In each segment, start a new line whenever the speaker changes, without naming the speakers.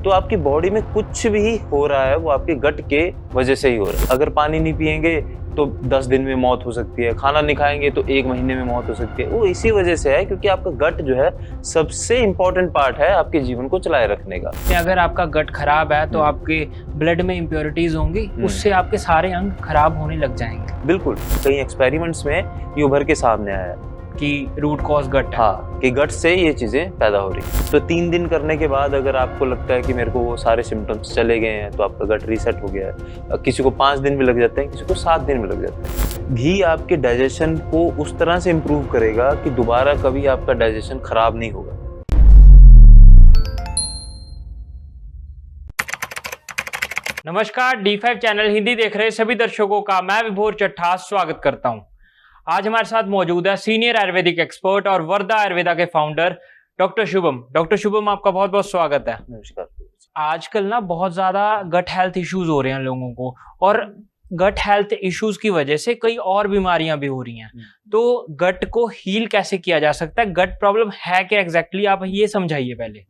तो आपकी बॉडी में कुछ भी हो रहा है वो आपके गट के वजह से ही हो रहा है। अगर पानी नहीं पिएंगे तो 10 दिन में मौत हो सकती है, खाना नहीं खाएंगे तो 1 महीने में मौत हो सकती है। वो इसी वजह से है क्योंकि आपका गट जो है सबसे इम्पोर्टेंट पार्ट है आपके जीवन को चलाए रखने का।
अगर आपका गट खराब है तो आपके ब्लड में इम्प्योरिटीज होंगी, उससे आपके सारे अंग खराब होने लग जाएंगे।
बिल्कुल, कई एक्सपेरिमेंट्स में ये उभर के सामने आया है
कि रूट कॉज गट है।
हाँ, कि गट से ये चीजें पैदा हो रही। तो 3 दिन करने के बाद अगर आपको लगता है कि मेरे को वो सारे सिम्टम्स चले गए हैं तो आपका गट रीसेट हो गया है। किसी को 5 दिन भी लग जाते हैं, किसी को 7 दिन भी लग जाते हैं। घी आपके डाइजेशन को उस तरह से इम्प्रूव करेगा कि दोबारा कभी आपका डाइजेशन खराब नहीं होगा।
नमस्कार, D5 चैनल हिंदी देख रहे सभी दर्शकों का मैं विभोर चट्ठा स्वागत करता हूं। आज हमारे साथ मौजूद है सीनियर आयुर्वेदिक एक्सपर्ट और वर्दा आयुर्वेदा के founder doctor Shubham. Doctor Shubham, आपका बहुत बहुत स्वागत है।
नमस्कार।
आजकल ना बहुत ज्यादा गट हेल्थ इश्यूज हो रहे हैं लोगों को, और गट हेल्थ इश्यूज की वजह से कई और बीमारियां भी हो रही हैं। तो गट को हील कैसे किया जा सकता है? गट प्रॉब्लम है क्या एग्जैक्टली, आप ये समझाइए पहले।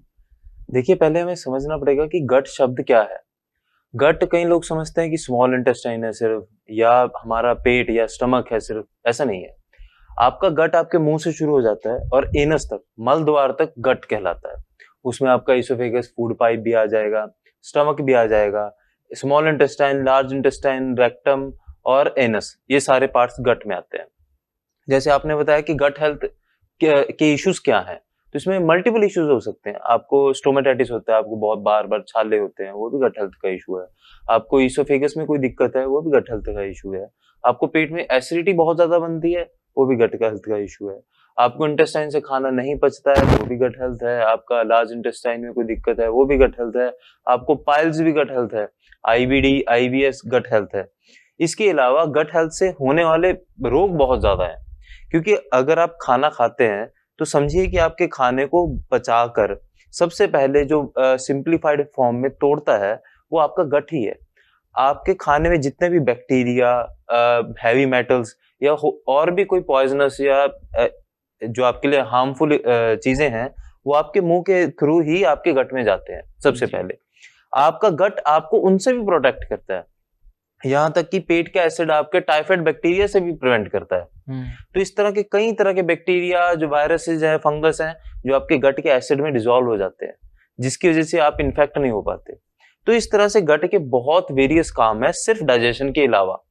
देखिए, पहले हमें समझना पड़ेगा कि गट शब्द क्या है। गट कई लोग समझते हैं कि स्मॉल इंटेस्टाइन है सिर्फ, या हमारा पेट या स्टमक है सिर्फ। ऐसा नहीं है। आपका गट आपके मुंह से शुरू हो जाता है और एनस तक, मल द्वार तक गट कहलाता है। उसमें आपका इसोफेगस, फूड पाइप भी आ जाएगा, स्टमक भी आ जाएगा, small intestine, large intestine, rectum और एनस, ये सारे पार्ट्स गट में आते हैं। जैसे आपने बताया कि गट हेल्थ के इश्यूज क्या हैं, तो इसमें मल्टीपल इश्यूज हो सकते हैं। आपको स्टोमेटाइटिस होता है, आपको बहुत बार छाले होते हैं, वो भी गट हेल्थ का इशू है। आपको इसोफेगस में कोई दिक्कत है, वो भी गट हेल्थ का इशू है। आपको पेट में एसिडिटी बहुत ज्यादा बनती है, वो भी गट हेल्थ का इशू है। आपको इंटेस्टाइन से खाना नहीं पचता है, वो भी गट हेल्थ है। आपका लार्ज इंटेस्टाइन में कोई दिक्कत है, वो भी गट हेल्थ है। आपको पाइल्स भी गट हेल्थ है। IBD, IBS गट हेल्थ है। इसके अलावा गट हेल्थ से होने वाले रोग बहुत ज्यादा है, क्योंकि अगर आप खाना खाते हैं तो समझिए कि आपके खाने को पचाकर सबसे पहले जो सिंप्लीफाइड फॉर्म में तोड़ता है वो आपका गट ही है। आपके खाने में जितने भी बैक्टीरिया, हैवी मेटल्स या और भी कोई पॉइजनस या जो आपके लिए हार्मफुल चीजें हैं, वो आपके मुंह के थ्रू ही आपके गट में जाते हैं। सबसे पहले आपका गट आपको उनसे भी प्रोटेक्ट करता है, यहाँ तक कि पेट का एसिड आपके टाइफाइड बैक्टीरिया से भी प्रिवेंट करता है। तो इस तरह के कई तरह के बैक्टीरिया, जो वायरसेस हैं, फंगस हैं, जो आपके गट के एसिड में डिसॉल्व हो जाते हैं, जिसकी वजह से आप इन्फेक्ट नहीं हो पाते। तो इस तरह से गट के बहुत वेरियस काम है, सिर्फ डाइजेशन के अलावा।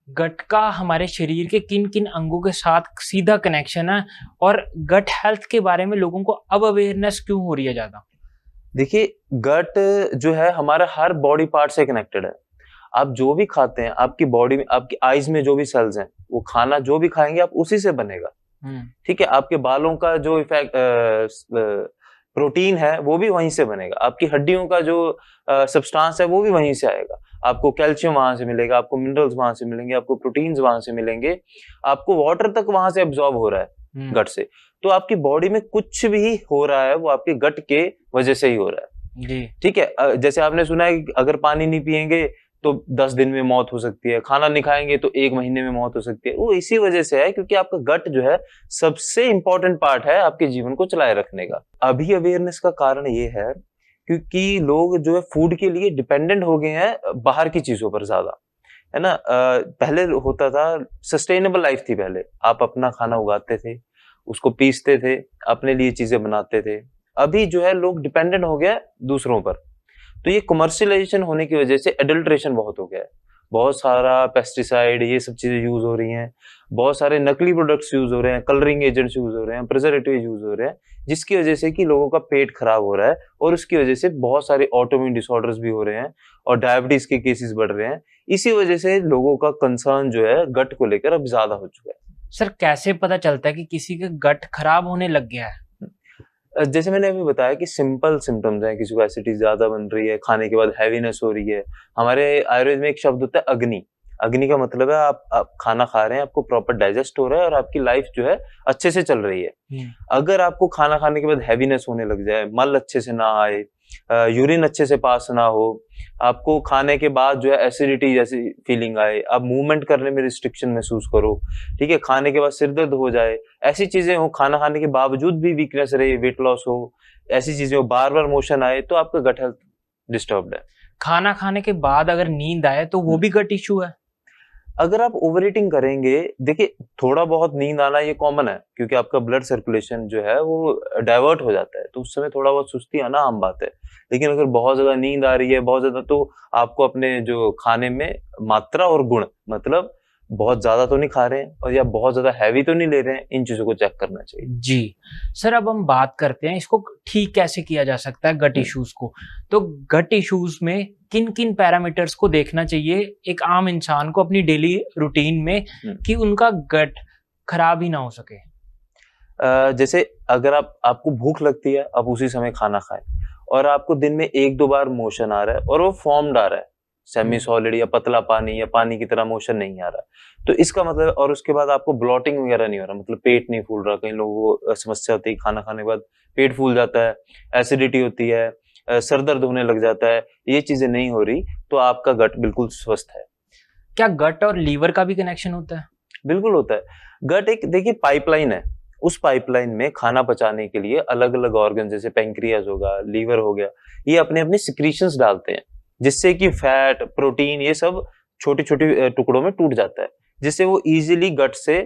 गट का हमारे शरीर के किन किन अंगों के साथ सीधा कनेक्शन है, और गट हेल्थ के बारे में लोगों को अब अवेयरनेस क्यों हो रही है ज्यादा?
देखिए, गट जो है हमारा हर बॉडी पार्ट से कनेक्टेड है। आप जो भी खाते हैं, आपकी बॉडी में, आपकी आईज में जो भी सेल्स हैं, वो खाना जो भी खाएंगे आप उसी से बनेगा। ठीक है। आपके बालों का जो इफेक्ट प्रोटीन है वो भी वहीं से बनेगा। आपकी हड्डियों का जो सब्सटेंस है वो भी वहीं से आएगा। आपको कैल्शियम वहां से मिलेगा, आपको मिनरल्स वहां से मिलेंगे, आपको प्रोटीन्स वहां से मिलेंगे, आपको वाटर तक वहां से एब्जॉर्ब हो रहा है गट से। तो आपकी बॉडी में कुछ भी हो रहा है वो आपके गट के वजह से ही हो रहा है जी। ठीक है। जैसे आपने सुना है कि अगर पानी नहीं पिएंगे तो 10 दिन में मौत हो सकती है, खाना नहीं खाएंगे तो 1 महीने में मौत हो सकती है। वो इसी वजह से है क्योंकि आपका गट जो है सबसे इंपॉर्टेंट पार्ट है आपके जीवन को चलाए रखने का। अभी अवेयरनेस का कारण ये है क्योंकि लोग जो है फूड के लिए डिपेंडेंट हो गए हैं बाहर की चीजों पर ज्यादा, है ना। पहले होता था, सस्टेनेबल लाइफ थी। पहले आप अपना खाना उगाते थे, उसको पीसते थे, अपने लिए चीजें बनाते थे। अभी जो है लोग डिपेंडेंट हो गया दूसरों पर। तो ये कमर्शियलाइजेशन होने की वजह से एडल्ट्रेशन बहुत हो गया है। बहुत सारा पेस्टिसाइड, ये सब चीजें यूज हो रही हैं, बहुत सारे नकली प्रोडक्ट्स यूज हो रहे हैं, कलरिंग एजेंट्स यूज हो रहे हैं, प्रिजर्वेटिव यूज हो रहे हैं, जिसकी वजह से कि लोगों का पेट खराब हो रहा है, और उसकी वजह से बहुत सारे ऑटोइम्यून डिसऑर्डर्स भी हो रहे हैं और डायबिटीज के केसेस बढ़ रहे हैं। इसी वजह से लोगों का कंसर्न जो है गट को लेकर अब ज्यादा हो चुका है।
सर, कैसे पता चलता है कि किसी का गट खराब होने लग गया है?
जैसे मैंने अभी बताया कि सिंपल सिम्टम्स हैं। किसी को एसिडिटी ज्यादा बन रही है, खाने के बाद हैवीनेस हो रही है। हमारे आयुर्वेद में एक शब्द होता है अग्नि। अग्नि का मतलब है आप खाना खा रहे हैं, आपको प्रॉपर डाइजेस्ट हो रहा है और आपकी लाइफ जो है अच्छे से चल रही है। अगर आपको खाना खाने के बाद हैवीनेस होने लग जाए, मल अच्छे से ना आए, यूरिन अच्छे से पास ना हो, आपको खाने के बाद जो है एसिडिटी जैसी फीलिंग आए, आप मूवमेंट करने में रिस्ट्रिक्शन महसूस करो, ठीक है, खाने के बाद सिर दर्द हो जाए, ऐसी चीजें हो, खाना खाने के बावजूद भी वीकनेस रहे, वेट लॉस हो, ऐसी चीजें हो, बार बार मोशन आए, तो आपका गट हेल्थ डिस्टर्ब्ड है।
खाना खाने के बाद अगर नींद आए तो वो भी गट इशू है?
अगर आप ओवर ईटिंग करेंगे, देखिए थोड़ा बहुत नींद आना ये कॉमन है, क्योंकि आपका ब्लड सर्कुलेशन जो है वो डाइवर्ट हो जाता है, तो उस समय थोड़ा बहुत सुस्ती आना आम बात है। लेकिन अगर बहुत ज्यादा नींद आ रही है, बहुत ज्यादा, तो आपको अपने जो खाने में मात्रा और गुण, मतलब बहुत ज्यादा तो नहीं खा रहे हैं और या बहुत ज्यादा हैवी तो नहीं ले रहे हैं, इन चीजों को चेक करना चाहिए।
जी सर, अब हम बात करते हैं इसको ठीक कैसे किया जा सकता है गट इश्यूज को। तो गट इश्यूज में किन किन पैरामीटर्स को देखना चाहिए एक आम इंसान को अपनी डेली रूटीन में कि उनका गट खराब ही ना हो सके?
जैसे अगर आपको भूख लगती है, आप उसी समय खाना खाएं, और आपको दिन में 1-2 बार मोशन आ रहा है और वो फॉर्म्ड आ रहा है, सेमी सॉलिड या पतला पानी या पानी की तरह मोशन नहीं आ रहा, तो इसका मतलब, और उसके बाद आपको ब्लॉटिंग वगैरह नहीं हो रहा, मतलब पेट नहीं फूल रहा, कई लोगों को समस्या होती है खाना खाने के बाद पेट फूल जाता है, एसिडिटी होती है, सर दर्द होने लग जाता है, ये चीजें नहीं हो रही, तो आपका गट बिल्कुल स्वस्थ है।
क्या गट और लीवर का भी कनेक्शन होता है?
बिल्कुल होता है। गट एक, देखिए, पाइपलाइन है, उस पाइपलाइन में खाना पचाने के लिए अलग अलग ऑर्गन, जैसे पेंक्रियाज होगा, लीवर हो गया, ये अपने अपने सिक्रीशंस डालते हैं, जिससे कि फैट, प्रोटीन, ये सब छोटे छोटे टुकड़ों में टूट जाता है, जिससे वो इजीली गट से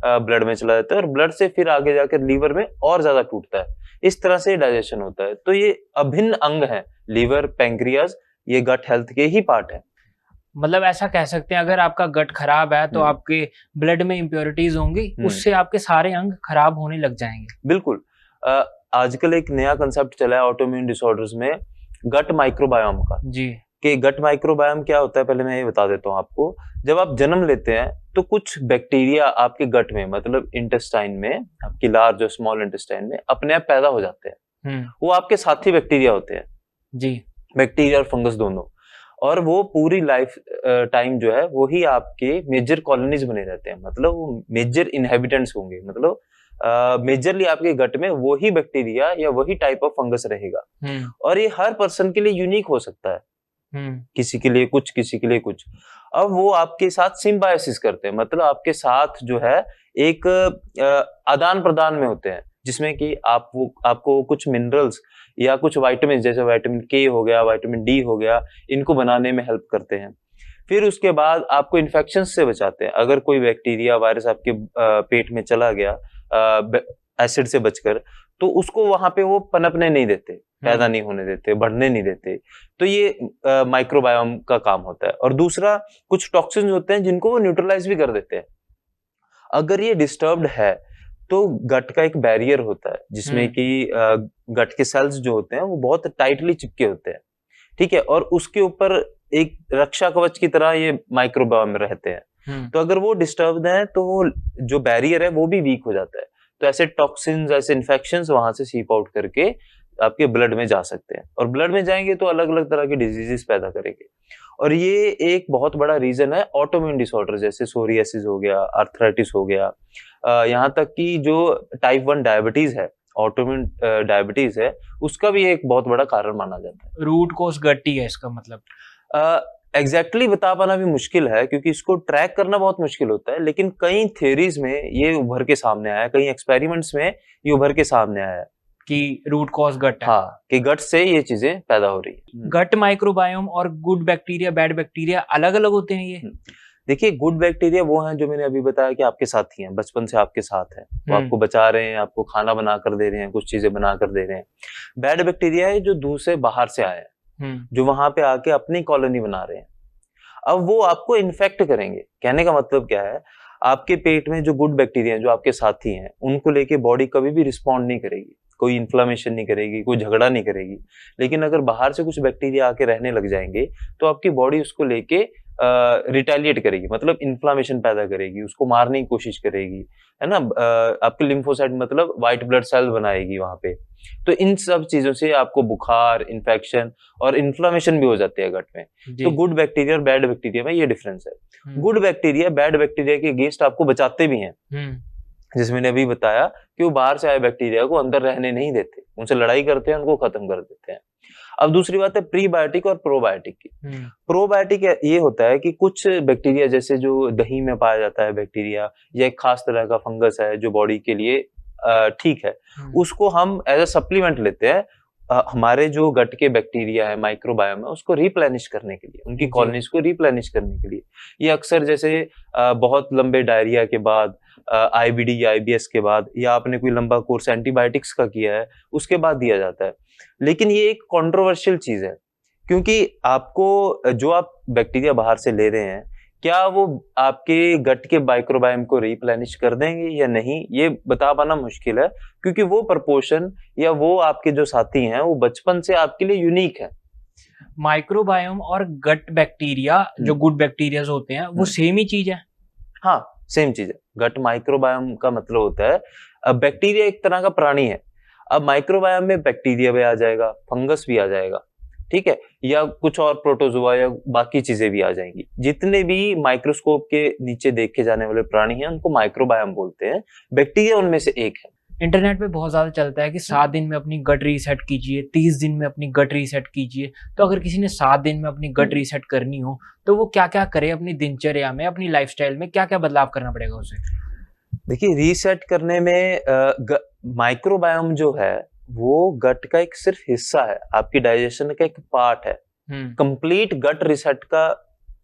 ब्लड में चला जाता है, और ब्लड से फिर आगे जाकर लीवर में और ज्यादा टूटता है। इस तरह से डाइजेशन होता है। तो ये अभिन्न अंग है, लीवर, पैंक्रियाज, ये गट हेल्थ के ही पार्ट है।
मतलब ऐसा कह सकते हैं अगर आपका गट खराब है तो आपके ब्लड में इम्प्योरिटीज होंगी, उससे आपके सारे अंग खराब होने लग जाएंगे।
बिल्कुल। आजकल एक नया कंसेप्ट चला है ऑटोइम्यून डिसऑर्डर्स में, गट माइक्रोबायोम का।
जी।
कि गट माइक्रोबायोम क्या होता है, पहले मैं ये बता देता हूँ आपको। जब आप जन्म लेते हैं तो कुछ बैक्टीरिया आपके गट में, मतलब इंटेस्टाइन में, आपकी लार्ज और स्मॉल इंटेस्टाइन में अपने आप पैदा हो जाते हैं। वो आपके साथी बैक्टीरिया होते हैं
जी,
बैक्टीरिया और फंगस दोनों, और वो पूरी लाइफ टाइम जो है वही आपके मेजर कॉलोनीज बने रहते हैं, मतलब वो मेजर इनहेबिटेंट्स होंगे, मतलब मेजरली आपके गट में वही बैक्टीरिया या वही टाइप ऑफ फंगस रहेगा, और ये हर पर्सन के लिए यूनिक हो सकता है, किसी के लिए कुछ, किसी के लिए कुछ। अब वो आपके साथ सिम्बायोसिस करते हैं, मतलब आपके साथ जो है एक आदान प्रदान में होते हैं, जिसमें कि आपको कुछ मिनरल्स या कुछ विटामिन, जैसे विटामिन के हो गया, विटामिन डी हो गया, इनको बनाने में हेल्प करते हैं। फिर उसके बाद आपको इन्फेक्शन से बचाते हैं। अगर कोई बैक्टीरिया, वायरस आपके पेट में चला गया एसिड से बचकर, तो उसको वहां पे वो पनपने नहीं देते, पैदा नहीं होने देते, बढ़ने नहीं देते। तो ये माइक्रोबायोम का काम होता है। और दूसरा, कुछ टॉक्सिन्स होते हैं जिनको वो न्यूट्रलाइज भी कर देते हैं। अगर ये डिस्टर्ब्ड है तो गट का एक बैरियर होता है, जिसमें कि गट के सेल्स जो होते हैं वो बहुत टाइटली चिपके होते हैं, ठीक है, और उसके ऊपर एक रक्षा कवच की तरह ये माइक्रोबायोम रहते हैं। तो अगर वो डिस्टर्ब्ड है तो वो जो बैरियर है वो भी वीक हो जाता है, तो ऐसे टॉक्सिन्स, ऐसे इन्फेक्शंस वहां से सीप आउट करके आपके ब्लड में जा सकते हैं, और ब्लड में जाएंगे तो अलग अलग तरह के डिजीजेस पैदा करेंगे। और ये एक बहुत बड़ा रीजन है ऑटोइम्यून डिसऑर्डर, जैसे सोरियासिस हो गया, आर्थराइटिस हो गया, यहाँ तक कि जो टाइप 1 डायबिटीज है, ऑटोइम्यून डायबिटीज है, उसका भी एक बहुत बड़ा कारण माना जाता है।
रूट कॉज गट ही है इसका मतलब?
एग्जैक्टली बता पाना भी मुश्किल है, क्योंकि इसको ट्रैक करना बहुत मुश्किल होता है, लेकिन कई थ्योरीज में ये उभर के सामने आया है, कई एक्सपेरिमेंट्स में ये उभर के सामने आया है
कि रूट कॉज गट है।
हाँ, कि गट से ये चीजें पैदा हो रही है।
गट माइक्रोबायोम और गुड बैक्टीरिया, बैड बैक्टीरिया अलग अलग होते हैं ये?
देखिए, गुड बैक्टीरिया वो हैं जो मैंने अभी बताया कि आपके साथी हैं, बचपन से आपके साथ हैं, वो आपको बचा रहे हैं, आपको खाना बना कर दे रहे हैं, कुछ चीजें बना कर दे रहे हैं। बैड बैक्टीरिया है जो दूर से, बाहर से आए हैं, जो वहां पे आके अपनी कॉलोनी बना रहे हैं। अब वो आपको इन्फेक्ट करेंगे। कहने का मतलब क्या है, आपके पेट में जो गुड बैक्टीरिया हैं, जो आपके साथी हैं, उनको लेके बॉडी कभी भी रिस्पॉन्ड नहीं करेगी, कोई इन्फ्लामेशन नहीं करेगी, कोई झगड़ा नहीं करेगी। लेकिन अगर बाहर से कुछ बैक्टीरिया आके रहने लग जाएंगे तो आपकी बॉडी उसको लेके रिटेलिएट करेगी, मतलब इन्फ्लामेशन पैदा करेगी, उसको मारने की कोशिश करेगी, है ना। आपके लिम्फोसाइट, मतलब व्हाइट ब्लड सेल बनाएगी वहां पे। तो इन सब चीजों से आपको बुखार, इन्फेक्शन और इन्फ्लामेशन भी हो जाती है गट में। तो गुड बैक्टीरिया और बैड बैक्टीरिया में ये डिफरेंस है। गुड बैक्टीरिया बैड बैक्टीरिया के अगेंस्ट आपको बचाते भी हैं, जिसमें मैंने अभी बताया कि वो बाहर से आए बैक्टीरिया को अंदर रहने नहीं देते, उनसे लड़ाई करते हैं, उनको खत्म कर देते हैं। अब दूसरी बात है प्रीबायोटिक और प्रोबायोटिक की। प्रोबायोटिक ये होता है कि कुछ बैक्टीरिया, जैसे जो दही में पाया जाता है बैक्टीरिया, या एक खास तरह का फंगस है जो बॉडी के लिए ठीक है, उसको हम एज अ सप्लीमेंट लेते हैं हमारे जो गट के बैक्टीरिया है, माइक्रोबायोम है, उसको रिप्लेनिश करने के लिए, उनकी कॉलोनीज को रिप्लेनिश करने के लिए। ये अक्सर जैसे बहुत लंबे डायरिया के बाद, आईबीडी या आईबीएस के बाद, या आपने कोई लंबा कोर्स एंटीबायोटिक्स का किया है उसके बाद दिया जाता है। लेकिन ये एक कंट्रोवर्शियल चीज है, क्योंकि आपको जो आप बैक्टीरिया बाहर से ले रहे हैं, क्या वो आपके गट के माइक्रोबायोम को रिप्लेनिश कर देंगे या नहीं, ये बता पाना मुश्किल है, क्योंकि वो प्रपोर्शन या वो आपके जो साथी हैं वो बचपन से आपके लिए यूनिक है।
माइक्रोबायोम और गट बैक्टीरिया, जो गुड बैक्टीरियाज होते हैं, वो सेम ही चीज है?
हाँ, सेम चीज है। गट माइक्रोबायोम का मतलब होता है, अब बैक्टीरिया एक तरह का प्राणी है, अब माइक्रोबायोम में बैक्टीरिया भी आ जाएगा, फंगस भी आ जाएगा, ठीक है, या कुछ और प्रोटोजोआ या बाकी चीजें भी आ जाएंगी। जितने भी माइक्रोस्कोप के नीचे देखे जाने वाले प्राणी हैं उनको माइक्रोबायोम बोलते हैं, बैक्टीरिया उनमें से एक है।
इंटरनेट पे बहुत ज्यादा चलता है कि 7 दिन में अपनी गट रीसेट कीजिए, 30 दिन में अपनी गट रीसेट कीजिए। तो अगर किसी ने 7 दिन में अपनी गट रीसेट करनी हो तो वो क्या क्या करे अपनी दिनचर्या में, अपनी लाइफस्टाइल में क्या क्या बदलाव करना पड़ेगा उसे?
देखिए, रीसेट करने में माइक्रोबायोम जो है वो गट का एक सिर्फ हिस्सा है, आपकी डाइजेशन का एक पार्ट है। कंप्लीट गट रीसेट का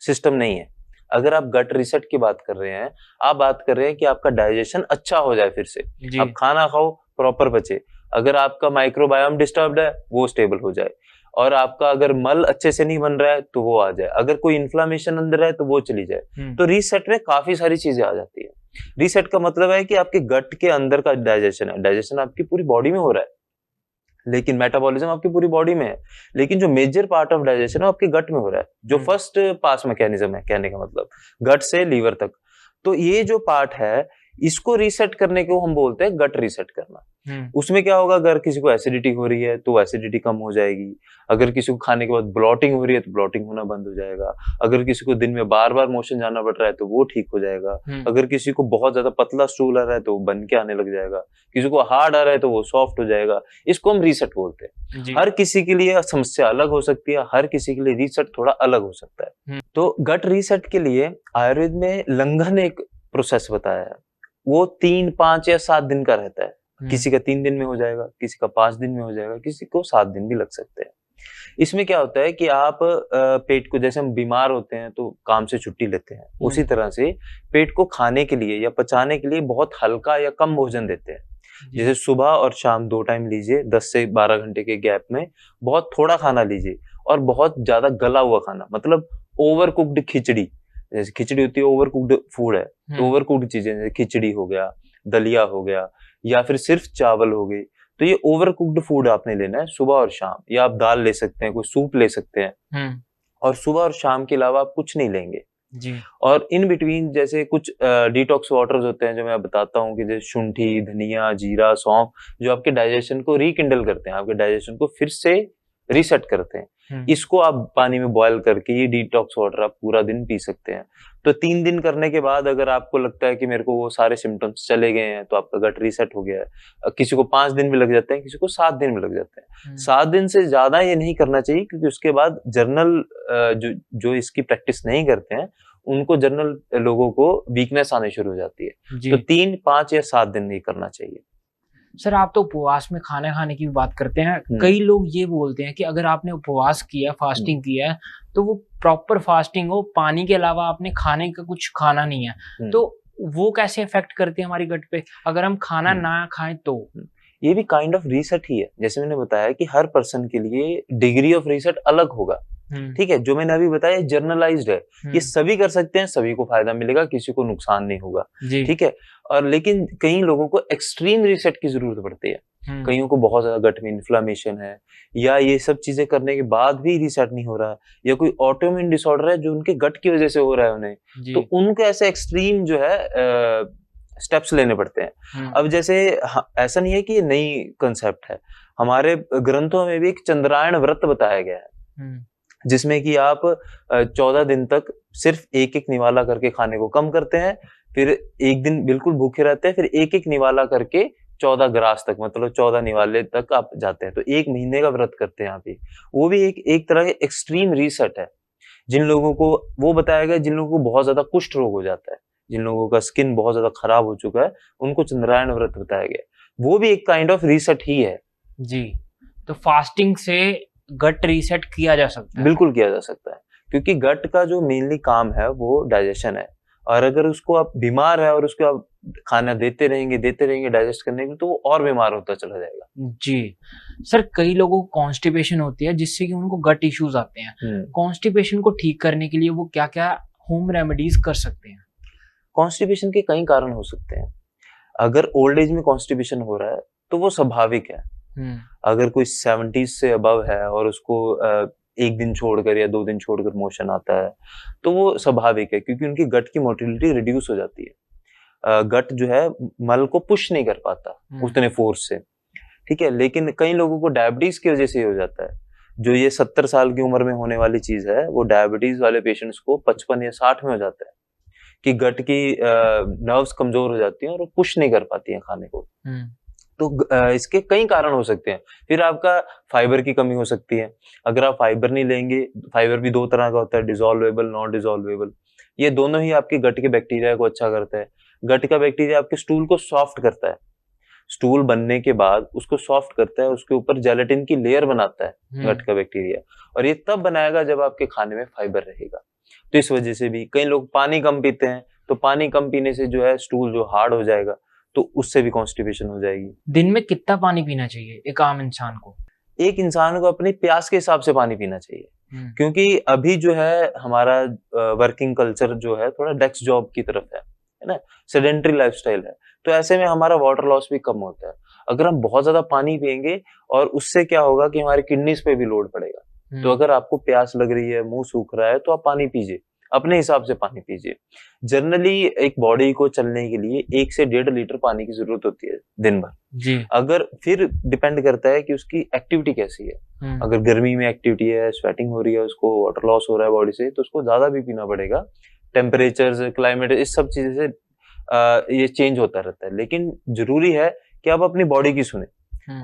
सिस्टम नहीं है। अगर आप गट रीसेट की बात कर रहे हैं, आप बात कर रहे हैं कि आपका डाइजेशन अच्छा हो जाए, फिर से आप खाना खाओ, प्रॉपर बचे। अगर आपका माइक्रोबायोम डिस्टर्ब्ड है, वो स्टेबल हो जाए, और आपका अगर मल अच्छे से नहीं बन रहा है तो वो आ जाए, अगर कोई इन्फ्लामेशन अंदर है तो वो चली जाए। तो रीसेट में काफी सारी चीजें आ जाती है। रीसेट का मतलब है कि आपके गट के अंदर का डाइजेशन है, डाइजेशन आपकी पूरी बॉडी में हो रहा है, लेकिन मेटाबॉलिज्म आपकी पूरी बॉडी में है, लेकिन जो मेजर पार्ट ऑफ डाइजेशन है आपके गट में हो रहा है, जो फर्स्ट पास मैकेनिज्म है, कहने का मतलब गट से लीवर तक। तो ये जो पार्ट है, इसको रीसेट करने को हम बोलते हैं गट रीसेट करना। उसमें क्या होगा, अगर किसी को एसिडिटी हो रही है तो एसिडिटी कम हो जाएगी, अगर किसी को खाने के बाद ब्लॉटिंग हो रही है तो ब्लॉटिंग होना बंद हो जाएगा, अगर किसी को दिन में बार बार मोशन जाना पड़ रहा है तो वो ठीक हो जाएगा, अगर किसी को बहुत ज्यादा पतला स्टूल आ रहा है तो वो बन के आने लग जाएगा, किसी को हार्ड आ रहा है तो वो सॉफ्ट हो जाएगा। इसको हम रीसेट बोलते हैं। हर किसी के लिए समस्या अलग हो सकती है, हर किसी के लिए रीसेट थोड़ा अलग हो सकता है। तो गट रीसेट के लिए आयुर्वेद में लंघन एक प्रोसेस बताया है, वो 3, 5 या 7 दिन का रहता है। किसी का 3 दिन में हो जाएगा, किसी का 5 दिन में हो जाएगा, किसी को 7 दिन भी लग सकते हैं। इसमें क्या होता है कि आप पेट को, जैसे हम बीमार होते हैं तो काम से छुट्टी लेते हैं, उसी तरह से पेट को खाने के लिए या पचाने के लिए बहुत हल्का या कम भोजन देते हैं। जैसे सुबह और शाम 2 टाइम लीजिए, 10 से 12 घंटे के गैप में बहुत थोड़ा खाना लीजिए, और बहुत ज्यादा गला हुआ खाना, मतलब ओवर कुक्ड खिचड़ी, जैसे खिचड़ी होती है ओवर कुक्ड फूड है, तो ओवर कुक्ड चीजें जैसे खिचड़ी हो गया, दलिया हो गया, या फिर सिर्फ चावल हो गई, तो ये ओवर कुक्ड फूड आपने लेना है सुबह और शाम। या आप दाल ले सकते हैं, कोई सूप ले सकते हैं, और सुबह और शाम के अलावा आप कुछ नहीं लेंगे
जी।
और इन बिटवीन जैसे कुछ डिटॉक्स वाटर्स होते हैं जो मैं बताता हूँ, कि जैसे शुंठी, धनिया, जीरा, सौंफ, जो आपके डाइजेशन को रिकिंडल करते हैं, आपके डाइजेशन को फिर से रीसेट करते हैं। इसको आप पानी में बॉयल करके, ये डिटॉक्स वाटर आप पूरा दिन पी सकते हैं। तो 3 दिन करने के बाद अगर आपको लगता है कि मेरे को वो सारे सिम्टम्स चले गए हैं, तो आपका गट रीसेट हो गया है। किसी को 5 दिन भी लग जाते हैं, किसी को 7 दिन में लग जाते हैं। 7 दिन से ज्यादा ये नहीं करना चाहिए, क्योंकि उसके बाद जर्नल जो इसकी प्रैक्टिस नहीं करते हैं, उनको जनरल लोगों को वीकनेस आने शुरू हो जाती है। तो 3, 5 या 7 दिन नहीं करना चाहिए।
सर, आप तो उपवास में खाना खाने की भी बात करते हैं। कई लोग ये बोलते हैं कि अगर आपने उपवास किया, फास्टिंग किया है, तो वो प्रॉपर फास्टिंग हो, पानी के अलावा आपने खाने का कुछ खाना नहीं है, तो वो कैसे इफेक्ट करती है हमारी गट पे, अगर हम खाना ना खाएं तो?
ये भी काइंड ऑफ रीसेट ही है। जैसे मैंने बताया कि हर पर्सन के लिए डिग्री ऑफ रीसेट अलग होगा, ठीक है। जो मैंने अभी बताया जर्नलाइज्ड है, ये सभी कर सकते हैं, सभी को फायदा मिलेगा, किसी को नुकसान नहीं होगा, ठीक है। और लेकिन कई लोगों को एक्सट्रीम रीसेट की जरूरत पड़ती है। कईयों को बहुत ज्यादा गट में इन्फ्लामेशन है, या ये सब चीजें करने के बाद भी रीसेट नहीं हो रहा, या कोई ऑटोइम्यून डिसऑर्डर है जो उनके गट की वजह से हो रहा है उन्हें, तो उनको ऐसे एक्सट्रीम जो है स्टेप्स लेने पड़ते हैं। अब जैसे ऐसा नहीं है कि ये नई कंसेप्ट है, हमारे ग्रंथों में भी एक चंद्रायण व्रत बताया गया है, जिसमें कि आप 14 दिन तक सिर्फ एक निवाला करके खाने को कम करते हैं, फिर एक दिन बिल्कुल भूखे रहते हैं, फिर एक निवाला करके 14 ग्रास तक, मतलब 14 निवाले तक आप जाते हैं, तो 1 महीने का व्रत करते हैं आप ही। वो भी एक तरह का एक्सट्रीम रीसेट है। जिन लोगों को वो बताया गया, जिन लोगों को बहुत ज्यादा कुष्ठ रोग हो जाता है, जिन लोगों का स्किन बहुत ज्यादा खराब हो चुका है, उनको चंद्रायण व्रत बताया गया। वो भी एक काइंड ऑफ रीसेट ही है
जी। तो फास्टिंग से गट रीसेट किया जा सकता है?
बिल्कुल किया जा सकता है, क्योंकि गट का जो मेनली काम है वो डाइजेशन है, और अगर उसको आप बीमार है और उसको आप खाना देते रहेंगे डाइजेस्ट करने के लिए, तो वो और बीमार होता चला जाएगा।
जी सर, कई लोगों को कॉन्स्टिपेशन होती है जिससे कि उनको गट इश्यूज आते हैं। कॉन्स्टिपेशन को ठीक करने के लिए वो क्या क्या होम रेमेडीज कर सकते हैं?
कॉन्स्टिपेशन के कई कारण हो सकते हैं। अगर ओल्ड एज में कॉन्स्टिपेशन हो रहा है तो वो स्वाभाविक है। अगर कोई 70 से अबव है और उसको 1 दिन छोड़कर या 2 दिन छोड़कर मोशन आता है, तो वो स्वाभाविक है, क्योंकि उनकी गट की मोटिलिटी रिड्यूस हो जाती है। गट जो है मल को पुश नहीं कर पाता उतने फोर्स से, ठीक है। लेकिन कई लोगों को डायबिटीज की वजह से ही हो जाता है। जो ये 70 साल की उम्र में होने वाली चीज है, वो डायबिटीज वाले पेशेंट्स को 55 या 60 में हो जाता है, कि गट की नर्व्स कमजोर हो जाती हैं और वो पुश नहीं कर पाती हैं खाने को। तो इसके कई कारण हो सकते हैं। फिर आपका फाइबर की कमी हो सकती है। अगर आप फाइबर नहीं लेंगे, फाइबर भी 2 तरह का होता है, डिसॉल्वेबल, नॉन डिसॉल्वेबल। ये दोनों ही आपके गट के बैक्टीरिया को अच्छा करता है। गट का बैक्टीरिया आपके स्टूल को सॉफ्ट करता है, स्टूल बनने के बाद उसको सॉफ्ट करता है, उसके ऊपर जेलेटिन की लेयर बनाता है गट का बैक्टीरिया, और ये तब बनाएगा जब आपके खाने में फाइबर रहेगा। तो इस वजह से भी कई लोग पानी कम पीते हैं, तो पानी कम पीने से जो है स्टूल जो हार्ड हो जाएगा, तो उससे भी कॉन्स्टिपेशन हो जाएगी।
दिन में कितना पानी पीना चाहिए एक आम इंसान को?
एक इंसान को अपनी प्यास के हिसाब से पानी पीना चाहिए, क्योंकि अभी जो है हमारा वर्किंग कल्चर जो है थोड़ा डेस्क जॉब की तरफ है ना, सेडेंटरी लाइफस्टाइल है, तो ऐसे में हमारा वाटर लॉस भी कम होता है। अगर हम बहुत ज्यादा पानी पियेंगे, और उससे क्या होगा कि हमारे किडनीज पे भी लोड पड़ेगा। तो अगर आपको प्यास लग रही है, मुंह सूख रहा है, तो आप पानी पीजिए, अपने हिसाब से पानी पीजिए। जनरली एक बॉडी को चलने के लिए 1 से 1.5 लीटर पानी की जरूरत होती है दिन भर
जी।
अगर फिर डिपेंड करता है कि उसकी एक्टिविटी कैसी है। अगर गर्मी में एक्टिविटी है, स्वेटिंग हो रही है, उसको वाटर लॉस हो रहा है बॉडी से, तो उसको ज्यादा भी पीना पड़ेगा। टेम्परेचर, क्लाइमेट, इस सब चीजें से ये चेंज होता रहता है। लेकिन जरूरी है कि आप अपनी बॉडी की सुने।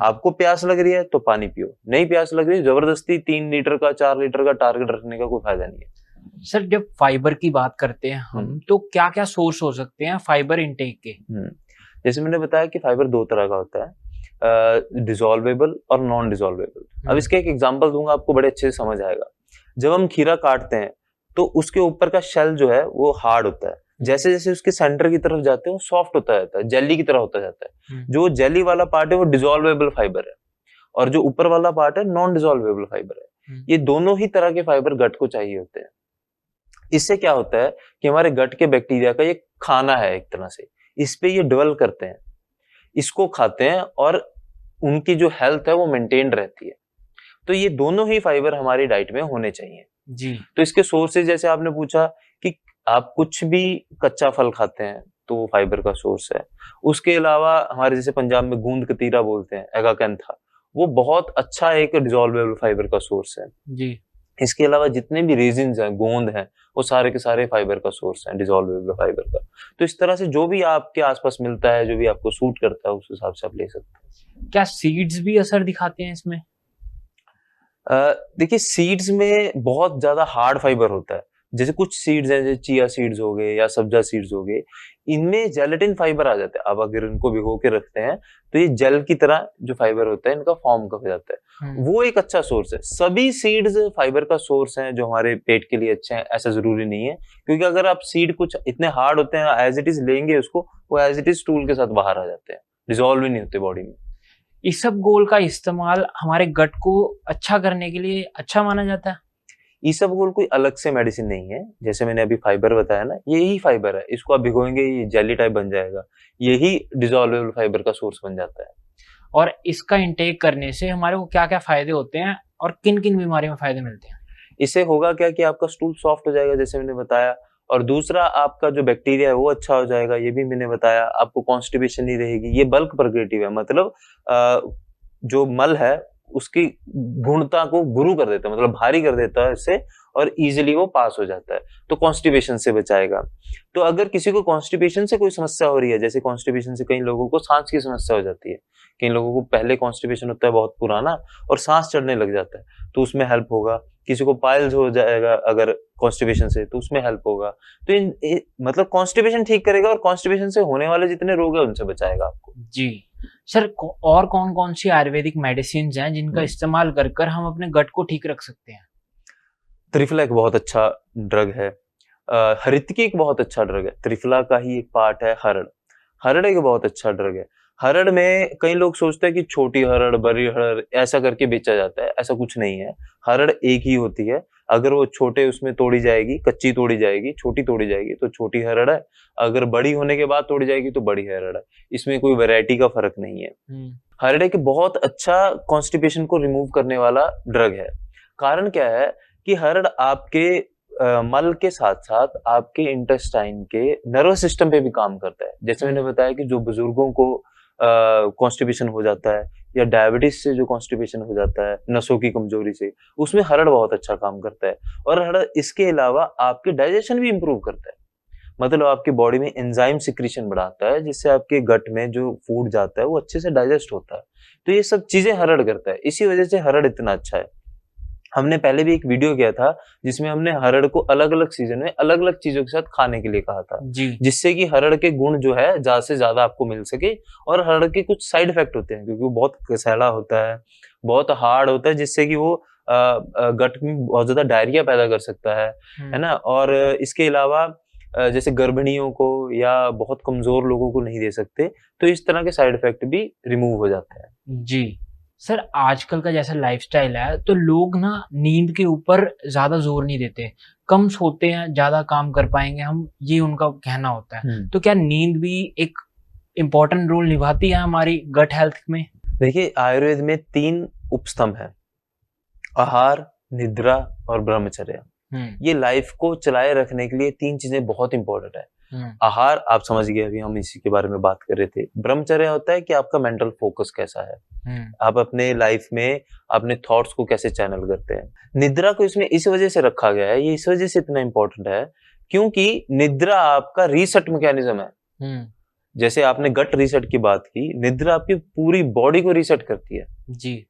आपको प्यास लग रही है तो पानी पियो, नहीं प्यास लग रही है जबरदस्ती 3 लीटर का 4 लीटर का टारगेट रखने का कोई फायदा नहीं है।
सर, जब फाइबर की बात करते हैं हम, तो क्या क्या सोर्स हो सकते हैं फाइबर इनटेक के?
जैसे मैंने बताया कि फाइबर 2 तरह का होता है, डिसॉल्वेबल और नॉन डिसॉल्वेबल। अब इसका एक एग्जांपल दूंगा, आपको बड़े अच्छे से समझ आएगा। जब हम खीरा काटते हैं तो उसके ऊपर का शेल जो है वो हार्ड होता है, जैसे जैसे उसके सेंटर की तरफ जाते हैं वो सॉफ्ट होता जाता है, जेली की तरह होता जाता है। जो जेली वाला पार्ट है वो डिसॉल्वेबल फाइबर है, और जो ऊपर वाला पार्ट है नॉन डिसॉल्वेबल फाइबर है। ये दोनों ही तरह के फाइबर गट को चाहिए होते हैं। इससे क्या होता है कि हमारे गट के बैक्टीरिया का ये खाना है एक तरह से, इस पे ये डेवलप करते हैं, इसको खाते हैं, और उनकी जो हेल्थ है वो मेंटेन रहती है। तो ये दोनों ही फाइबर हमारी डाइट में होने चाहिए
जी।
तो इसके सोर्सेज, जैसे आपने पूछा कि आप कुछ भी कच्चा फल खाते हैं तो वो फाइबर का सोर्स है। उसके अलावा हमारे जैसे पंजाब में गूंद कतीरा बोलते हैं, एगाकैंथा, वो बहुत अच्छा एक डिसॉल्वेबल फाइबर का सोर्स है
जी।
इसके अलावा जितने भी रेजिन्स हैं, गोंद हैं, वो सारे के सारे फाइबर का सोर्स हैं, डिसॉल्वेबल फाइबर का। तो इस तरह से जो भी आपके आसपास मिलता है, जो भी आपको सूट करता है, उस हिसाब से आप ले सकते हैं।
क्या सीड्स भी असर दिखाते हैं इसमें?
देखिए, सीड्स में बहुत ज्यादा हार्ड फाइबर होता है। जैसे कुछ सीड्स हैं, जैसे चिया सीड्स हो गए या सब्जा सीड्स हो गए, इनमें जेलेटिन फाइबर आ जाता है। अब अगर इनको भिगो के रखते हैं तो ये जेल की तरह जो फाइबर होता है इनका फॉर्म हो जाता है। वो एक अच्छा सोर्स है। सभी सीड्स फाइबर का सोर्स हैं जो हमारे पेट के लिए अच्छे हैं, ऐसा जरूरी नहीं है, क्योंकि अगर आप सीड कुछ इतने हार्ड होते हैं, एज इट इज लेंगे उसको, वो एज इट इज स्टूल के साथ बाहर आ जाते हैं, डिसॉल्व ही नहीं होते बॉडी में।
इसबगोल का इस्तेमाल हमारे गट को अच्छा करने के लिए अच्छा माना जाता है?
इसबगोल कोई अलग से मेडिसिन नहीं है। जैसे मैंने अभी फाइबर बताया ना, यही फाइबर है, इसको आप भिगोएंगे ये जेली टाइप बन जाएगा, यही डिसॉल्वेबल फाइबर का सोर्स बन जाता है।
और इसका इंटेक करने से हमारे को क्या क्या फायदे होते हैं और किन किन बीमारियों में फायदे मिलते हैं?
इससे होगा क्या कि आपका स्टूल सॉफ्ट हो जाएगा, जैसे मैंने बताया, और दूसरा आपका जो बैक्टीरिया है वो अच्छा हो जाएगा, ये भी मैंने बताया। आपको कॉन्स्टिपेशन नहीं रहेगी। ये बल्क परगेटिव है, मतलब जो मल है उसकी गुणता को गुरु कर देता है, मतलब भारी कर देता है इससे, और इजीली वो पास हो जाता है। तो कॉन्स्टिपेशन से बचाएगा। तो अगर किसी को कॉन्स्टिपेशन से कोई समस्या हो रही है, जैसे कॉन्स्टिपेशन से कई लोगों को सांस की समस्या हो जाती है, कई लोगों को पहले कॉन्स्टिपेशन होता है बहुत पुराना और सांस चढ़ने लग जाता है, तो उसमें हेल्प होगा। किसी को पाइल्स हो जाएगा अगर कॉन्स्टिपेशन से, तो उसमें हेल्प होगा। तो मतलब कॉन्स्टिपेशन ठीक करेगा और कॉन्स्टिपेशन से होने वाले जितने रोग है उनसे बचाएगा आपको।
जी सर, और कौन कौन सी आयुर्वेदिक मेडिसिन हैं जिनका इस्तेमाल कर कर हम अपने गट को ठीक रख सकते हैं?
त्रिफला एक बहुत अच्छा ड्रग है। हरितकी एक बहुत अच्छा ड्रग है। त्रिफला का ही एक पार्ट है हरड़। हरड़ एक बहुत अच्छा ड्रग है। हरड़ में कई लोग सोचते हैं कि छोटी हरड़, बड़ी हरड़ ऐसा करके बेचा जाता है, ऐसा कुछ नहीं है। हरड़ एक ही होती है। अगर वो छोटे उसमें तोड़ी जाएगी, कच्ची तोड़ी जाएगी, छोटी तोड़ी जाएगी तो छोटी हरड़ है, अगर बड़ी होने के बाद तोड़ी जाएगी तो बड़ी हरड़ है। इसमें कोई वैरायटी का फर्क नहीं है। हरड़ एक बहुत अच्छा कॉन्स्टिपेशन को रिमूव करने वाला ड्रग है। कारण क्या है कि हरड़ आपके मल के साथ साथ आपके इंटेस्टाइन के नर्वस सिस्टम पे भी काम करता है। जैसे मैंने बताया कि जो बुजुर्गों को कॉन्स्टिपेशन हो जाता है, या डायबिटीज से जो कॉन्स्टिपेशन हो जाता है, नसों की कमजोरी से, उसमें हरड़ बहुत अच्छा काम करता है। और हरड़ इसके अलावा आपके डाइजेशन भी इंप्रूव करता है, मतलब आपकी बॉडी में एंजाइम सिक्रीशन बढ़ाता है, जिससे आपके गट में जो फूड जाता है वो अच्छे से डाइजेस्ट होता है। तो ये सब चीजें हरड़ करता है, इसी वजह से हरड़ इतना अच्छा है। हमने पहले भी एक वीडियो किया था जिसमें हमने हरड़ को अलग अलग सीजन में अलग अलग चीजों के साथ खाने के लिए कहा था, जिससे कि हरड़ के गुण जो है ज्यादा से ज्यादा आपको मिल सके। और हरड़ के कुछ साइड इफेक्ट होते हैं, क्योंकि वो बहुत कसैला होता है, बहुत हार्ड होता है, जिससे कि वो गट में बहुत ज्यादा डायरिया पैदा कर सकता है ना। और इसके अलावा जैसे गर्भिणियों को या बहुत कमजोर लोगों को नहीं दे सकते, तो इस तरह के साइड इफेक्ट भी रिमूव हो जाते हैं।
जी सर, आजकल का जैसा लाइफस्टाइल है तो लोग ना नींद के ऊपर ज्यादा जोर नहीं देते, कम सोते हैं, ज्यादा काम कर पाएंगे हम, ये उनका कहना होता है। तो क्या नींद भी एक इम्पोर्टेंट रोल निभाती है हमारी गट हेल्थ में?
देखिए, आयुर्वेद में 3 उपस्तंभ है, आहार, निद्रा और ब्रह्मचर्य। ये लाइफ को चलाए रखने के लिए 3 चीजें बहुत इंपॉर्टेंट है। आहार आप समझ गए, अभी हम इसी के बारे में बात कर रहे थे। ब्रह्मचर्य होता है कि आपका मेंटल फोकस कैसा है, आप अपने लाइफ में अपने थॉट्स को कैसे चैनल करते हैं। निद्रा को इसमें इस वजह से रखा गया है, ये इस वजह से इतना इंपॉर्टेंट है क्योंकि निद्रा आपका रीसेट मैकेनिज्म है। जैसे आपने गट रीसेट की बात की, निद्रा आपकी पूरी बॉडी को रीसेट करती है जी।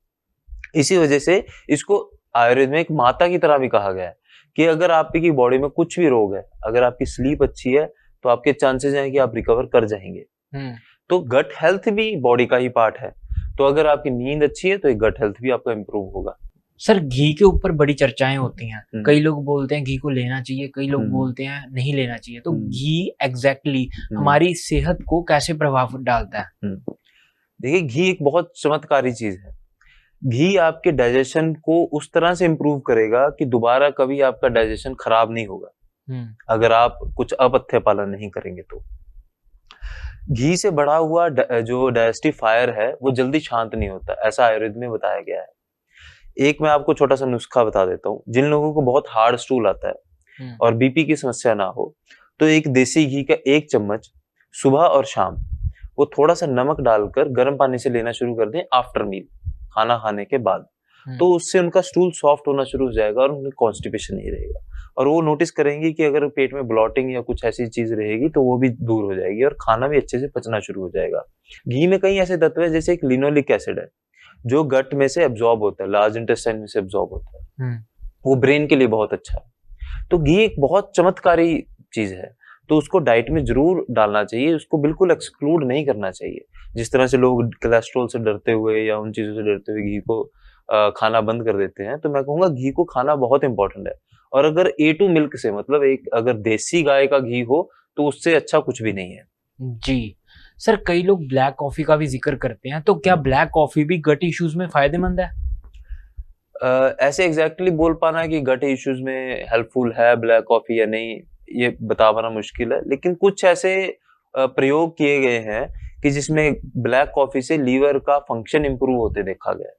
इसी वजह से इसको आयुर्वेद में एक माता की तरह भी कहा गया है कि अगर आपकी बॉडी में कुछ भी रोग है, अगर आपकी स्लीप अच्छी है तो आपके चांसेस हैं कि आप रिकवर कर जाएंगे। तो गट हेल्थ भी बॉडी का ही पार्ट है, तो अगर आपकी नींद अच्छी है तो गट हेल्थ भी आपका इंप्रूव होगा।
सर, घी के ऊपर बड़ी चर्चाएं होती हैं, कई लोग बोलते हैं घी को लेना चाहिए, कई लोग बोलते हैं नहीं लेना चाहिए। तो घी एग्जैक्टली हमारी सेहत को कैसे प्रभाव डालता है?
देखिए, घी एक बहुत चमत्कारी चीज है। घी आपके डाइजेशन को उस तरह से इंप्रूव करेगा कि दोबारा कभी आपका डाइजेशन खराब नहीं होगा, अगर आप कुछ अपथ्य पालन नहीं करेंगे तो। घी से बढ़ा हुआ जो डाइजेस्टिव फायर है वो जल्दी शांत नहीं होता, ऐसा आयुर्वेद में बताया गया है। एक मैं आपको छोटा सा नुस्खा बता देता हूँ। जिन लोगों को बहुत हार्ड स्टूल आता है और बीपी की समस्या ना हो, तो एक देसी घी का 1 चम्मच सुबह और शाम वो थोड़ा सा नमक डालकर गर्म पानी से लेना शुरू कर दें आफ्टर मील, खाना खाने के बाद। तो उससे उनका स्टूल सॉफ्ट होना शुरू हो जाएगा और उन्हें कॉन्स्टिपेशन नहीं रहेगा। और वो नोटिस करेंगे कि अगर पेट में ब्लॉटिंग या कुछ ऐसी चीज रहेगी तो वो भी दूर हो जाएगी और खाना भी अच्छे से पचना शुरू हो जाएगा। घी में कई ऐसे तत्व है, जैसे एक लिनोलिक एसिड है जो गट में से एब्जॉर्ब होता है, लार्ज इंटेस्टाइन में से एब्जॉर्ब होता है, वो ब्रेन के लिए बहुत अच्छा है। तो घी एक बहुत चमत्कारी चीज है, तो उसको डाइट में जरूर डालना चाहिए, उसको बिल्कुल एक्सक्लूड नहीं करना चाहिए। जिस तरह से लोग कोलेस्ट्रॉल से डरते हुए या उन चीजों से डरते हुए घी को खाना बंद कर देते हैं, तो मैं कहूंगा घी को खाना बहुत इंपॉर्टेंट है। और अगर A2 मिल्क से, मतलब एक अगर देसी गाय का घी हो, तो उससे अच्छा कुछ भी नहीं है
जी। सर, कई लोग ब्लैक कॉफी का भी जिक्र करते हैं, तो क्या ब्लैक कॉफी भी गट इश्यूज में फायदेमंद है?
ऐसे एग्जैक्टली बोल पाना कि गट इश्यूज में हेल्पफुल है ब्लैक कॉफी या नहीं, ये बता पाना मुश्किल है। लेकिन कुछ ऐसे प्रयोग किए गए हैं कि जिसमें ब्लैक कॉफी से लीवर का फंक्शन इंप्रूव होते देखा गया है।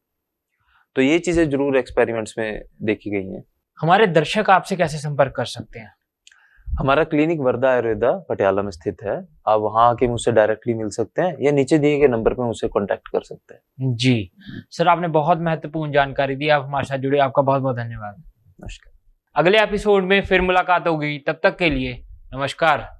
तो ये चीजें जरूर एक्सपेरिमेंट्स में देखी गई हैं।
हमारे दर्शक आपसे कैसे संपर्क कर सकते हैं?
हमारा क्लिनिक वर्धा आयुर्वेदा पटियाला में स्थित है। आप वहां आके मुझसे डायरेक्टली मिल सकते हैं या नीचे दिए गए नंबर पे मुझसे कांटेक्ट कर सकते हैं।
जी सर, आपने बहुत महत्वपूर्ण जानकारी दी, आप हमारे साथ जुड़े, आपका बहुत बहुत धन्यवाद।
नमस्कार।
अगले एपिसोड में फिर मुलाकात होगी, तब तक के लिए नमस्कार।